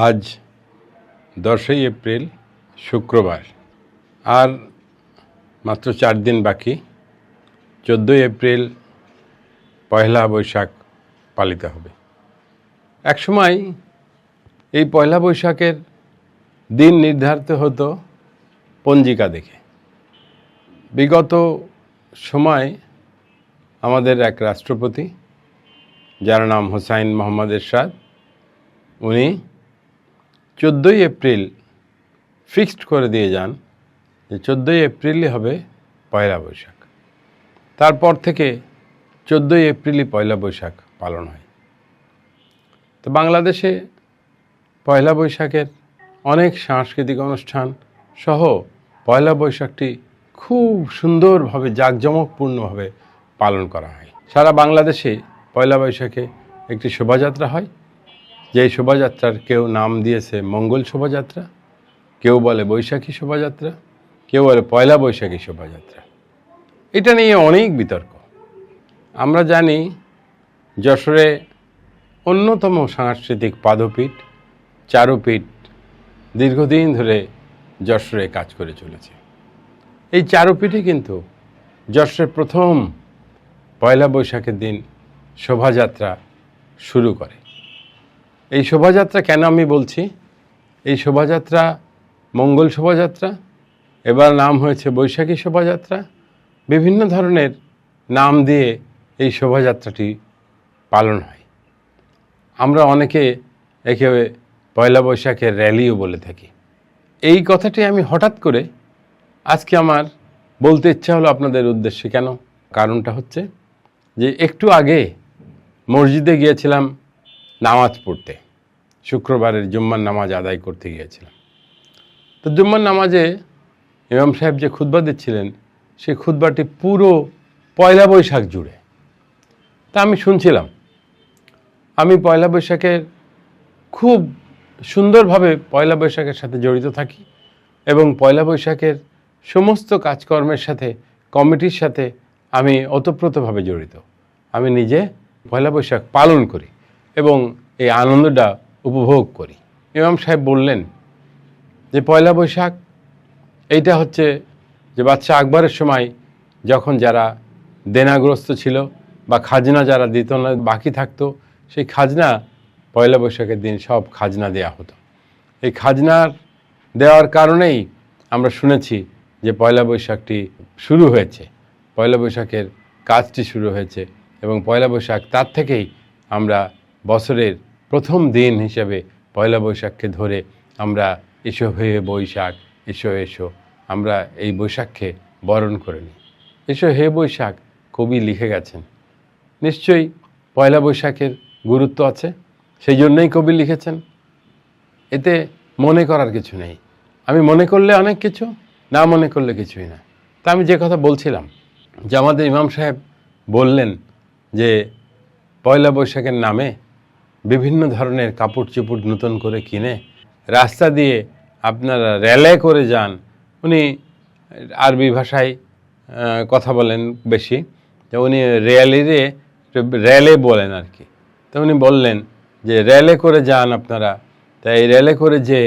আজ 10ই এপ্রিল শুক্রবার। আর মাত্র 4 দিন বাকি। 14ই এপ্রিল পয়লা বৈশাখ পালিত হবে। একসময় এই পয়লা বৈশাখের দিন নির্ধারিত হতো পঞ্জিকা দেখে। বিগত সময় আমাদের এক রাষ্ট্রপতি, যার নাম হুসাইন মোহাম্মদ এরশাদ, উনি 14ই এপ্রিল ফিক্সড করে দিয়ে যান যে 14ই এপ্রিলই হবে পয়লা বৈশাখ। তারপর থেকে 14ই এপ্রিলই পয়লা বৈশাখ পালন হয়। তো বাংলাদেশে পয়লা বৈশাখের অনেক সাংস্কৃতিক অনুষ্ঠান সহ পয়লা বৈশাখটি খুব সুন্দরভাবে জাঁকজমকপূর্ণভাবে পালন করা হয়। সারা বাংলাদেশে পয়লা বৈশাখে একটি শোভাযাত্রা হয়, যেই শোভাযাত্রার কেউ নাম দিয়েছে মঙ্গল শোভাযাত্রা, কেউ বলে বৈশাখী শোভাযাত্রা, কেউ বলে পয়লা বৈশাখী শোভাযাত্রা। এটা নিয়ে অনেক বিতর্ক। আমরা জানি যশোরে অন্যতম সাংস্কৃতিক পাদপীঠ চারুপীঠ দীর্ঘদিন ধরে যশোরে কাজ করে চলেছে। এই চারুপীঠে কিন্তু যশোরের প্রথম পয়লা বৈশাখের দিন শোভাযাত্রা শুরু করে। এই শোভাযাত্রা কেন আমি বলছি? এই শোভাযাত্রা মঙ্গল শোভাযাত্রা, এবার নাম হয়েছে বৈশাখী শোভাযাত্রা। বিভিন্ন ধরনের নাম দিয়ে এই শোভাযাত্রাটি পালন হয়। আমরা অনেকে একে পয়লা বৈশাখের র্যালিও বলে থাকি। এই কথাটি আমি হঠাৎ করে আজকে আমার বলতে ইচ্ছা হলো আপনাদের উদ্দেশ্যে। কেন? কারণটা হচ্ছে যে একটু আগে মসজিদে গিয়েছিলাম নামাজ পড়তে, শুক্রবারের জুম্মার নামাজ আদায় করতে গিয়েছিলাম। তো জুম্মার নামাজে ইমাম সাহেব যে খুতবা দিচ্ছিলেন, সেই খুতবাটি পুরো পয়লা বৈশাখ জুড়ে। তা আমি শুনছিলাম। আমি পয়লা বৈশাখের খুব সুন্দরভাবে পয়লা বৈশাখের সাথে জড়িত থাকি এবং পয়লা বৈশাখের সমস্ত কাজকর্মের সাথে, কমিটির সাথে আমি ওতপ্রোতভাবে জড়িত। আমি নিজে পয়লা বৈশাখ পালন করি এবং এই আনন্দটা উপভোগ করি। ইমাম সাহেব বললেন যে পয়লা বৈশাখ এইটা হচ্ছে যে বাদশাহ আকবরের সময় যখন যারা দেনাগ্রস্ত ছিল বা খাজনা যারা দিত না, বাকি থাকতো, সেই খাজনা পয়লা বৈশাখের দিন সব খাজনা দেয়া হতো। এই খাজনার দেওয়ার কারণেই আমরা শুনেছি যে পয়লা বৈশাখটি শুরু হয়েছে, পয়লা বৈশাখের কাজটি শুরু হয়েছে এবং পয়লা বৈশাখ তার থেকেই আমরা বছরের প্রথম দিন হিসেবে পয়লা বৈশাখকে ধরে আমরা এসো হে বৈশাখ, এসো এসো, আমরা এই বৈশাখকে বরণ করে নিই। এসো হে বৈশাখ কবি লিখে গেছেন। নিশ্চয়ই পয়লা বৈশাখের গুরুত্ব আছে, সেই জন্যই কবি লিখেছেন। এতে মনে করার কিছু নেই। আমি মনে করলে অনেক কিছু, না মনে করলে কিছুই না। তা আমি যে কথা বলছিলাম যে আমাদের ইমাম সাহেব বললেন যে পয়লা বৈশাখের নামে বিভিন্ন ধরনের কাপড় চোপড় নতুন করে কিনে রাস্তা দিয়ে আপনারা র্যালে করে যান। উনি আরবি ভাষায় কথা বলেন বেশি, তো উনি র্যালে বলেন আর কি। তো উনি বললেন যে র্যালে করে যান আপনারা, তাই এই র্যালে করে যে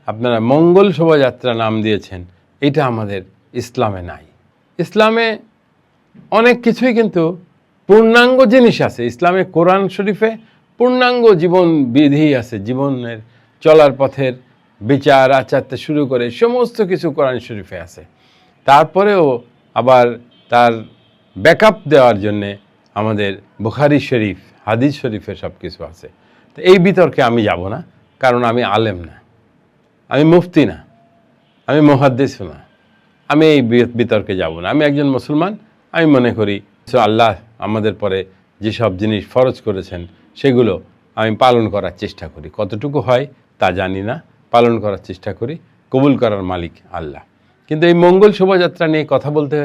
আপনারা মঙ্গল শোভাযাত্রা নাম দিয়েছেন, এটা আমাদের ইসলামে নাই। ইসলামে অনেক কিছুই কিন্তু পূর্ণাঙ্গ জিনিস আছে। ইসলামে কোরআন শরীফে পূর্ণাঙ্গ জীবন বিধি আছে, জীবনের চলার পথের বিচার আচারতে শুরু করে সমস্ত কিছু কোরআন শরীফে আছে। তারপরেও আবার তার ব্যাকআপ দেওয়ার জন্যে আমাদের বুখারী শরীফ, হাদিস শরীফে সব কিছু আছে। তো এই বিতর্কে আমি যাব না, কারণ আমি আলেম না, আমি মুফতি না, আমি মুহাদ্দিসও না, আমি এই বিতর্কে যাব না। আমি একজন মুসলমান। আমি মনে করি আল্লাহ আমাদের পরে যেসব জিনিস ফরজ করেছেন সেগুলো আমি পালন করার চেষ্টা করি। কতটুকু হয় তা জানি না, পালন করার চেষ্টা করি। কবুল করার মালিক আল্লাহ। কিন্তু এই মঙ্গল শোভাযাত্রা নিয়ে কথা বলতে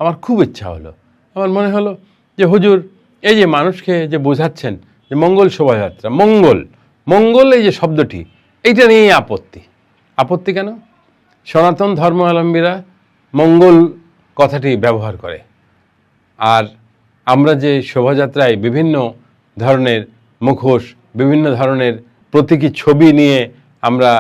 আমার খুব ইচ্ছা হলো। আমার মনে হলো যে হুজুর এই যে মানুষকে যে বোঝাচ্ছেন যে মঙ্গল শোভাযাত্রা, মঙ্গল এই যে শব্দটি, এইটা নিয়েই আপত্তি কেন? সনাতন ধর্মাবলম্বীরা মঙ্গল কথাটি ব্যবহার করে। আর আমরা যে শোভাযাত্রায় বিভিন্ন ধরনের মুখোশ, বিভিন্ন ধরনের প্রতীকী ছবি নিয়ে আমরা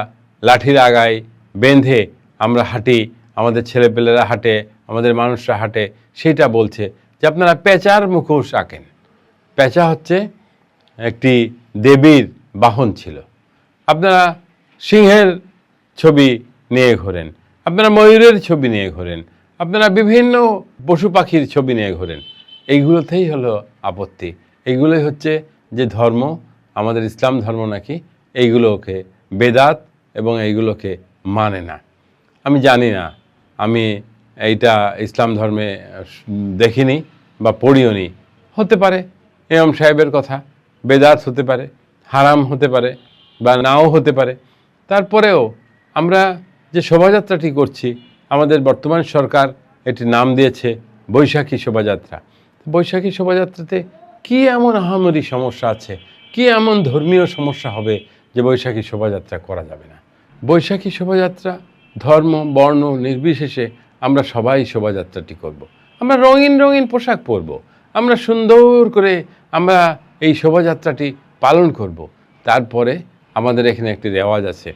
লাঠির আগায় বেঁধে আমরা হাঁটি, আমাদের ছেলেপেলেরা হাঁটে, আমাদের মানুষরা হাঁটে, সেটা বলছে যে আপনারা পেঁচার মুখোশ আঁকেন। পেঁচা হচ্ছে একটি দেবীর বাহন ছিল। আপনারা সিংহের ছবি নিয়ে ঘোরেন, আপনারা ময়ূরের ছবি নিয়ে ঘোরেন, আপনারা বিভিন্ন পশু পাখির ছবি নিয়ে ঘোরেন। এইগুলোতেই হলো আপত্তি। এইগুলোই হচ্ছে যে ধর্ম, আমাদের ইসলাম ধর্ম নাকি এইগুলোকে বেদাত এবং এইগুলোকে মানে না। আমি জানি না, আমি এইটা ইসলাম ধর্মে দেখিনি বা পড়িও নি। হতে পারে ইমাম সাহেবের কথা বেদাত হতে পারে, হারাম হতে পারে বা নাও হতে পারে। তারপরেও আমরা যে শোভাযাত্রাটি করছি, আমাদের বর্তমান সরকার এটি নাম দিয়েছে বৈশাখী শোভাযাত্রা। বৈশাখী শোভাযাত্রাতে কী এমন আহামরি সমস্যা আছে, কী এমন ধর্মীয় সমস্যা হবে যে বৈশাখী শোভাযাত্রা করা যাবে না? বৈশাখী শোভাযাত্রা ধর্ম বর্ণ নির্বিশেষে আমরা সবাই শোভাযাত্রাটি করব। আমরা রঙিন রঙিন পোশাক পরব, আমরা সুন্দর করে আমরা এই শোভাযাত্রাটি পালন করব। তারপরে আমাদের এখানে একটি রেওয়াজ আছে,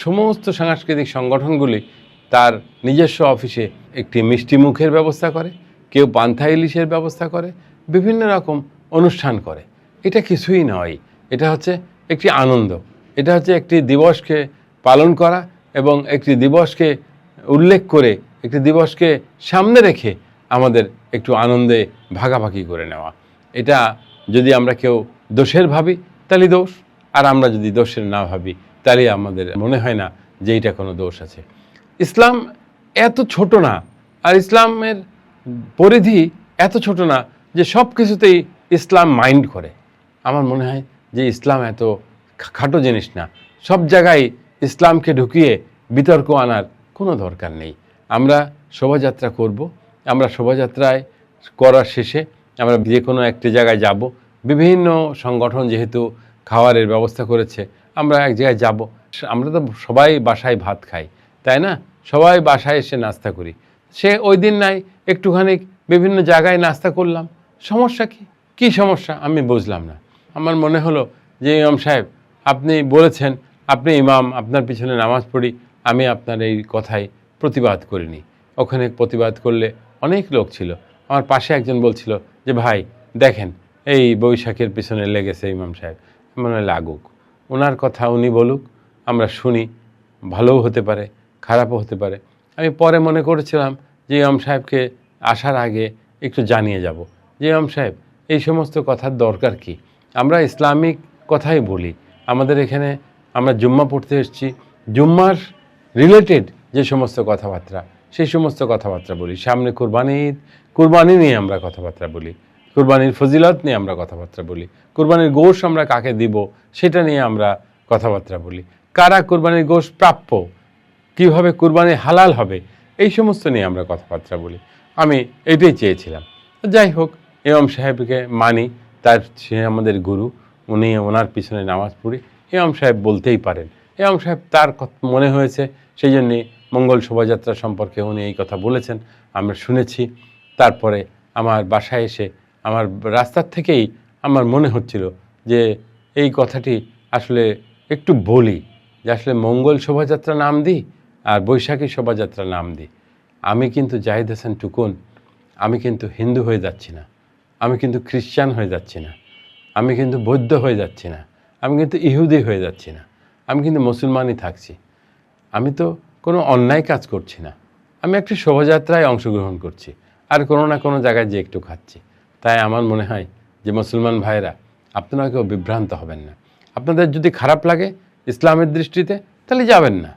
সমস্ত সাংস্কৃতিক সংগঠনগুলি তার নিজস্ব অফিসে একটি মিষ্টি মুখের ব্যবস্থা করে, কেউ পান্থা ইলিশের ব্যবস্থা করে, বিভিন্ন রকম অনুষ্ঠান করে। এটা কিছুই নয়, এটা হচ্ছে একটি আনন্দ, এটা হচ্ছে একটি দিবসকে পালন করা এবং একটি দিবসকে উল্লেখ করে, একটি দিবসকে সামনে রেখে আমাদের একটু আনন্দে ভাগাভাগি করে নেওয়া। এটা যদি আমরা কেউ দোষের ভাবি তাহলে দোষ, আর আমরা যদি দোষের না ভাবি তাহলে আমাদের মনে হয় না যে এটা কোনো দোষ আছে। ইসলাম এত ছোট না, আর ইসলামের পরিধি এত ছোট না যে সব কিছুতেই ইসলাম মাইন্ড করে। আমার মনে হয় যে ইসলাম এত খাটো জিনিস না, সব জায়গায় ইসলামকে ঢুকিয়ে বিতর্ক আনার কোনো দরকার নেই। আমরা শোভাযাত্রা করব, আমরা শোভাযাত্রায় করার শেষে আমরা যে কোনো একটি জায়গায় যাব, বিভিন্ন সংগঠন যেহেতু খাওয়ারের ব্যবস্থা করেছে, আমরা এক জায়গায় যাব। আমরা তো সবাই বাসায় ভাত খাই, তাই না? সবাই বাসায় এসে নাস্তা করি। সে ওই দিন নাই একটুখানি বিভিন্ন জায়গায় নাস্তা করলাম, সমস্যা কি? কী সমস্যা আমি বুঝলাম না। আমার মনে হলো যে ইমাম সাহেব আপনি বলেছেন, আপনি ইমাম, আপনার পিছনে নামাজ পড়ি, আমি আপনার এই কথায় প্রতিবাদ করিনি। ওখানে প্রতিবাদ করলে অনেক লোক ছিল। আমার পাশে একজন বলছিল যে ভাই দেখেন এই বৈশাখের পিছনে লেগেছে ইমাম সাহেব, মনে লাগুক, ওনার কথা উনি বলুক, আমরা শুনি, ভালোও হতে পারে খারাপও হতে পারে। আমি পরে মনে করেছিলাম যে ইমাম সাহেবকে আসার আগে একটু জানিয়ে যাব যে ইমাম সাহেব এই সমস্ত কথার দরকার কি? আমরা ইসলামিক কথাই বলি, আমাদের এখানে আমরা জুম্মা পড়তে এসেছি, জুম্মার রিলেটেড যে সমস্ত কথাবার্তা সেই সমস্ত কথাবার্তা বলি। সামনে কুরবানি নিয়ে আমরা কথাবার্তা বলি, কুরবানির ফজিলত নিয়ে আমরা কথাবার্তা বলি, কুরবানির গোশ আমরা কাকে দিব সেটা নিয়ে আমরা কথাবার্তা বলি, কারা কুরবানির গোশ প্রাপ্য, কিভাবে কুরবানি হালাল হবে, এই সমস্ত নিয়ে আমরা কথাবার্তা বলি। আমি এটাই চেয়েছিলাম। যাই হোক, ইমাম সাহেবকে মানি, তার সে আমাদের গুরু, উনি ওনার পিছনে নামাজ পড়ি, ইমাম সাহেব বলতেই পারেন। ইমাম সাহেব তার মনে হয়েছে সেই জন্যে মঙ্গল শোভাযাত্রা সম্পর্কে উনি এই কথা বলেছেন, আমরা শুনেছি। তারপরে আমার বাসায় এসে আমার রাস্তার থেকেই আমার মনে হচ্ছিল যে এই কথাটি আসলে একটু বলি, যে আসলে মঙ্গল শোভাযাত্রা নাম দিই আর বৈশাখী শোভাযাত্রা নাম দিই। আমি কিন্তু জাহিদ হাসান টুকুন, আমি কিন্তু হিন্দু হয়ে যাচ্ছি না, আমি কিন্তু খ্রিস্টান হয়ে যাচ্ছি না, আমি কিন্তু বৌদ্ধ হয়ে যাচ্ছি না, আমি কিন্তু ইহুদি হয়ে যাচ্ছি না, আমি কিন্তু মুসলমানই থাকছি। আমি তো কোনো অন্যায় কাজ করছি না, আমি একটি শোভাযাত্রায় অংশগ্রহণ করছি আর কোনো না কোনো জায়গায় যে একটু খাচ্ছি। তাই আমার মনে হয় যে মুসলমান ভাইরা আপনারা কেউ বিভ্রান্ত হবেন না। আপনাদের যদি খারাপ লাগে ইসলামের দৃষ্টিতে তাহলে যাবেন না,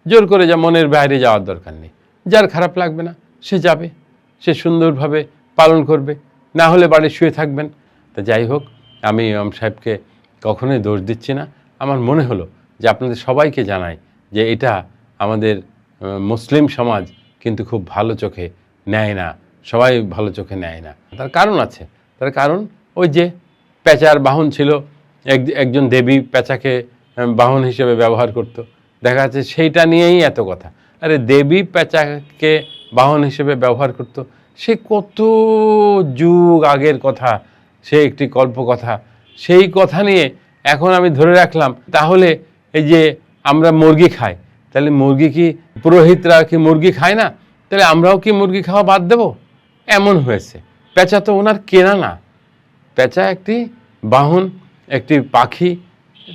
জোর করে মনের বাইরে যাওয়ার দরকার নেই। যার খারাপ লাগবে না সে যাবে, সে সুন্দরভাবে পালন করবে, না হলে বাড়ি শুয়ে থাকবেন। তা যাই হোক, আমি ইমাম সাহেবকে কখনোই দোষ দিচ্ছি না। আমার মনে হলো যে আপনাদের সবাইকে জানাই যে এটা আমাদের মুসলিম সমাজ কিন্তু খুব ভালো চোখে নেয় না, সবাই ভালো চোখে নেয় না। তার কারণ আছে, তার কারণ ওই যে পেঁচার বাহন ছিল, একজন দেবী পেঁচাকে বাহন হিসেবে ব্যবহার করত, দেখা যাচ্ছে সেইটা নিয়েই এত কথা। আরে দেবী পেঁচাকে বাহন হিসেবে ব্যবহার করত, সে কত যুগ আগের কথা, সে একটি কল্পকথা। সেই কথা নিয়ে এখন আমি ধরে রাখলাম, তাহলে এই যে আমরা মুরগি খাই, তাহলে মুরগি কি পুরোহিতরা কি মুরগি খায় না? তাহলে আমরাও কি মুরগি খাওয়া বাদ দেব? এমন হয়েছে। পেঁচা তো ওনার কেনা না, পেঁচা একটি বাহন, একটি পাখি,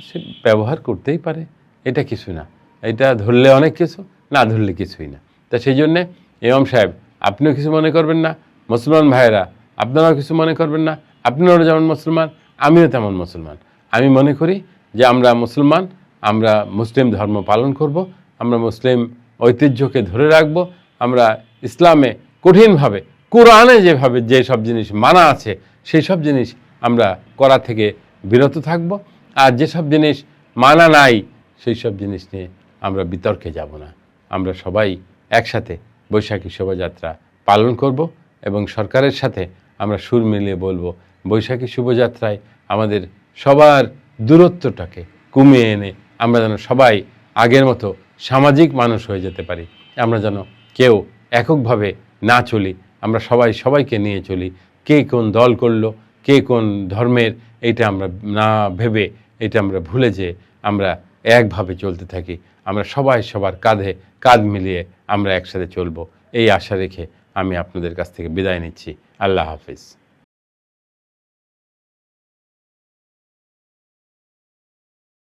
সে ব্যবহার করতেই পারে, এটা কিছু না। এটা ধরলে অনেক কিছু, না ধরলে কিছুই না। তা সেই জন্যে ইমাম সাহেব আপনিও কিছু মনে করবেন না, মুসলমান ভাইয়েরা আপনারাও কিছু মনে করবেন না। আপনারাও যেমন মুসলমান, আমিও তেমন মুসলমান। আমি মনে করি যে আমরা মুসলমান, আমরা মুসলিম ধর্ম পালন করব, আমরা মুসলিম ঐতিহ্যকে ধরে রাখব, আমরা ইসলামে কঠিনভাবে কোরআনে যেভাবে যেসব জিনিস মানা আছে সেই সব জিনিস আমরা করা থেকে বিরত থাকব। আর যেসব জিনিস মানা নাই সেই সব জিনিস নিয়ে আমরা বিতর্কে যাব না। আমরা সবাই একসাথে বৈশাখী শোভাযাত্রা পালন করব এবং সরকারের সাথে আমরা সুর মিলিয়ে বলবো, বৈশাখী শোভাযাত্রায় আমাদের সবার দূরত্বটাকে কমিয়ে এনে আমরা যেন সবাই আগের মতো সামাজিক মানুষ হয়ে যেতে পারি। আমরা যেন কেউ এককভাবে না চলি, আমরা সবাই সবাইকে নিয়ে চলি। কে কোন দল করলো, কে কোন ধর্মের, এটা আমরা না ভেবে, এটা আমরা ভুলে যেয়ে আমরা একভাবে চলতে থাকি। আমরা সবাই সবার কাঁধে কাঁধ মিলিয়ে আমরা একসাথে চলবো, এই আশা রেখে আমি আপনাদের কাছ থেকে বিদায় নিচ্ছি। আল্লাহ হাফিজ।